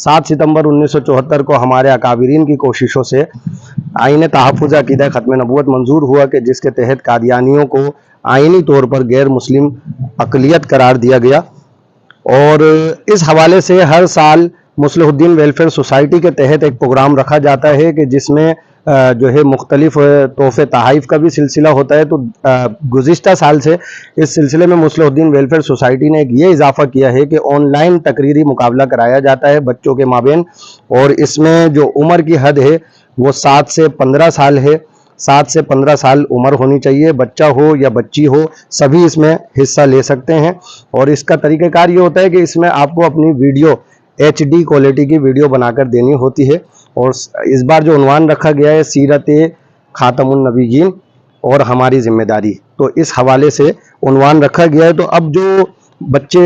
7 सितंबर 1974 को हमारे अकाबिरीन की कोशिशों से आईन तहफ़्फ़ुज़ अक़ीदा ख़त्म नबूवत मंजूर हुआ कि जिसके तहत कादियानियों को आईनी तौर पर गैर मुस्लिम अक़लियत करार दिया गया। और इस हवाले से हर साल मुस्लिहुद्दीन वेलफेयर सोसाइटी के तहत एक प्रोग्राम रखा जाता है कि जिसमें जो है मुख्तलिफ तोहफ़े तहाइफ़ का भी सिलसिला होता है। तो गुज़िश्ता साल से इस सिलसिले में मुस्लिहुद्दीन वेलफेयर सोसाइटी ने एक ये इजाफ़ा किया है कि ऑनलाइन तकरीरी मुकाबला कराया जाता है बच्चों के माबेन, और इसमें जो उम्र की हद है वो 7 से 15 साल है। 7 से 15 साल उम्र होनी चाहिए, बच्चा हो या बच्ची हो सभी इसमें हिस्सा ले सकते हैं। और इसका तरीक़ाकार ये होता है कि इसमें आपको अपनी वीडियो HD क्वालिटी की वीडियो बनाकर देनी होती है। और इस बार जो उन्वान रखा गया है सीरत ख़ातमुन नबीयीन और हमारी ज़िम्मेदारी, तो इस हवाले से उन्वान रखा गया है। तो अब जो बच्चे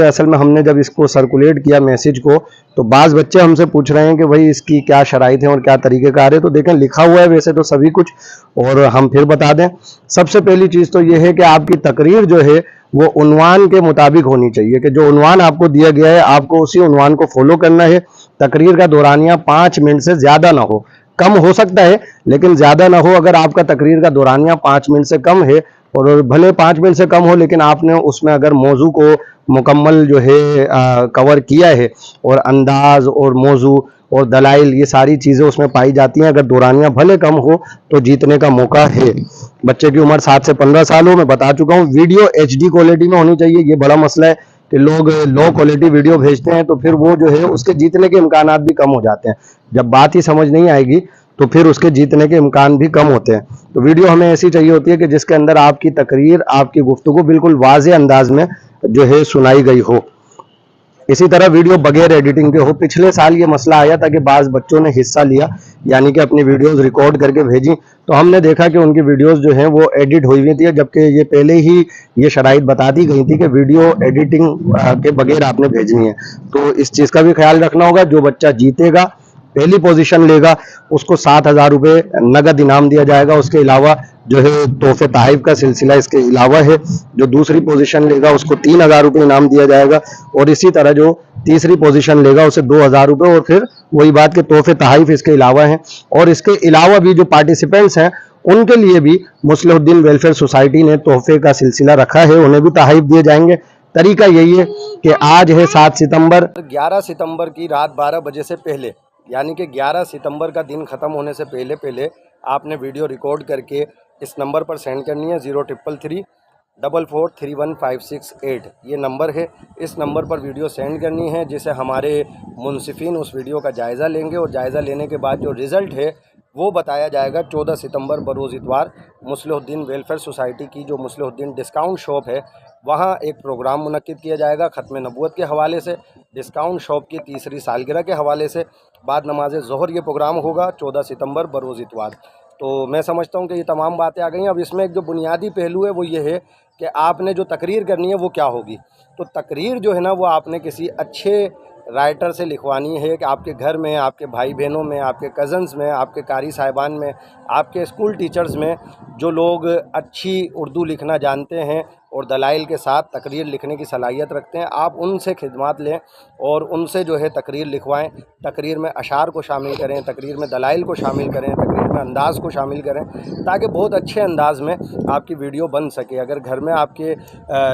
असल में हमने जब इसको सर्कुलेट किया मैसेज को, तो बाज़ बच्चे हमसे पूछ रहे हैं कि भाई इसकी क्या शराइत है और क्या तरीक़ेकार है। तो देखें लिखा हुआ है वैसे तो सभी कुछ, और हम फिर बता दें। सबसे पहली चीज़ तो ये है कि आपकी तकरीर जो है वो उन्वान के मुताबिक होनी चाहिए, कि जो उन्वान आपको दिया गया है आपको उसी उन्वान को फॉलो करना है। तकरीर का दौरानिया 5 मिनट से ज़्यादा ना हो, कम हो सकता है लेकिन ज़्यादा ना हो। अगर आपका तकरीर का दौरानिया 5 मिनट से कम है, और भले 5 मिनट से कम हो लेकिन आपने उसमें अगर मौजू को मुकम्मल जो है कवर किया है, और अंदाज और मौजू और दलाइल ये सारी चीज़ें उसमें पाई जाती हैं, अगर दौरानिया भले कम हो तो जीतने का मौका है। बच्चे की उम्र 7 से 15 साल हो, मैं बता चुका हूँ। वीडियो HD क्वालिटी में होनी चाहिए। ये बड़ा मसला है कि लोग लो क्वालिटी वीडियो भेजते हैं तो फिर वो जो है उसके जीतने के इम्कानात भी कम हो जाते हैं। जब बात ही समझ नहीं आएगी तो फिर उसके जीतने के इम्कान भी कम होते हैं। तो वीडियो हमें ऐसी चाहिए होती है कि जिसके अंदर आपकी तकरीर, आपकी गुफ्तगू बिल्कुल वाज़े अंदाज में जो है सुनाई गई हो। इसी तरह वीडियो बगैर एडिटिंग के हो। पिछले साल ये मसला आया था कि बाज़ बच्चों ने हिस्सा लिया, यानी कि अपनी वीडियोस रिकॉर्ड करके भेजी, तो हमने देखा कि उनकी वीडियोस जो हैं वो एडिट हुई हुई थी, जबकि ये पहले ही ये शराइत बता दी गई थी कि वीडियो एडिटिंग के बगैर आपने भेजनी है। तो इस चीज़ का भी ख्याल रखना होगा। जो बच्चा जीतेगा, पहली पोजीशन लेगा, उसको 7,000 रुपये नगद इनाम दिया जाएगा। उसके अलावा जो है तोहफे तहाइफ का सिलसिला इसके अलावा है। जो दूसरी पोजीशन लेगा उसको 3,000 रुपये इनाम दिया जाएगा, और इसी तरह जो तीसरी पोजीशन लेगा उसे 2,000 रुपये, और फिर वही बात के तोहफे तहाइफ इसके अलावा हैं। और इसके अलावा भी जो पार्टिसिपेंट्स हैं उनके लिए भी मुस्लिहुद्दीन वेलफेयर सोसाइटी ने तोहफे का सिलसिला रखा है, उन्हें भी तहाइफ दिए जाएंगे। तरीका यही है कि आज है 7 सितंबर, 11 सितंबर की रात 12 बजे से पहले, यानी कि 11 सितंबर का दिन ख़त्म होने से पहले पहले आपने वीडियो रिकॉर्ड करके इस नंबर पर सेंड करनी है। 0333 4431 ये नंबर है। इस नंबर पर वीडियो सेंड करनी है, जिसे हमारे मुनसिफिन उस वीडियो का जायज़ा लेंगे, और जायज़ा लेने के बाद जो रिज़ल्ट है वो बताया जाएगा 14 सितंबर बरोज़ इतवार। मुस्लिहुद्दीन वेलफेयर सोसाइटी की जो मुस्लिहुद्दीन डिस्काउंट शॉप है वहाँ एक प्रोग्राम मुनक्किद किया जाएगा ख़त्म नबूवत के हवाले से, डिस्काउंट शॉप की तीसरी सालगिरह के हवाले से। बाद नमाज ज़ोहर ये प्रोग्राम होगा 14 सितंबर बरोज़ इतवार। तो मैं समझता हूँ कि ये तमाम बातें आ गई हैं। अब इसमें एक जो बुनियादी पहलू है वो ये है कि आपने जो तकरीर करनी है वो क्या होगी। तो तकरीर जो है ना वो आपने किसी अच्छे राइटर से लिखवानी है, कि आपके घर में, आपके भाई बहनों में, आपके कज़न्स में, आपके कारी साहिबान में, आपके स्कूल टीचर्स में जो लोग अच्छी उर्दू लिखना जानते हैं और दलाइल के साथ तकरीर लिखने की सलाहियत रखते हैं, आप उनसे खिदमत लें और उनसे जो है तकरीर लिखवाएं। तकरीर में अशार को शामिल करें, तकरीर में दलाइल को शामिल करें, तकरीर में अंदाज़ को शामिल करें, ताकि बहुत अच्छे अंदाज़ में आपकी वीडियो बन सके। अगर घर में आपके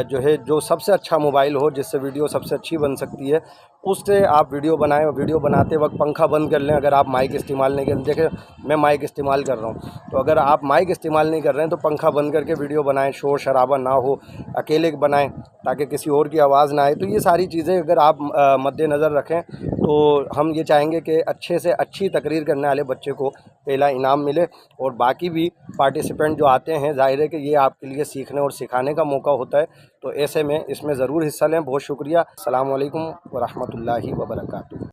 जो है जो सबसे अच्छा मोबाइल हो जिससे वीडियो सबसे अच्छी बन सकती है, उससे आप वीडियो बनाएं। वीडियो बनाते वक्त पंखा बंद कर लें। अगर आप माइक इस्तेमाल नहीं करें, देखें मैं माइक इस्तेमाल कर रहा हूँ, तो अगर आप माइक इस्तेमाल नहीं कर रहे हैं तो पंखा बंद करके वीडियो बनाएं, शोर शराबा ना हो, अकेले बनाएं ताकि किसी और की आवाज़ ना आए। तो ये सारी चीज़ें अगर आप मद्देनज़र रखें तो हम ये चाहेंगे कि अच्छे से अच्छी तकरीर करने वाले बच्चे को पहला इनाम मिले, और बाकी भी पार्टिसिपेंट जो आते हैं ज़ाहिर है कि ये आपके लिए सीखने और सिखाने का मौका होता है। तो ऐसे में इसमें ज़रूर हिस्सा लें। बहुत शुक्रिया। अस्सलामु अलैकुम व रहमतुल्लाहि व बरकातुहू।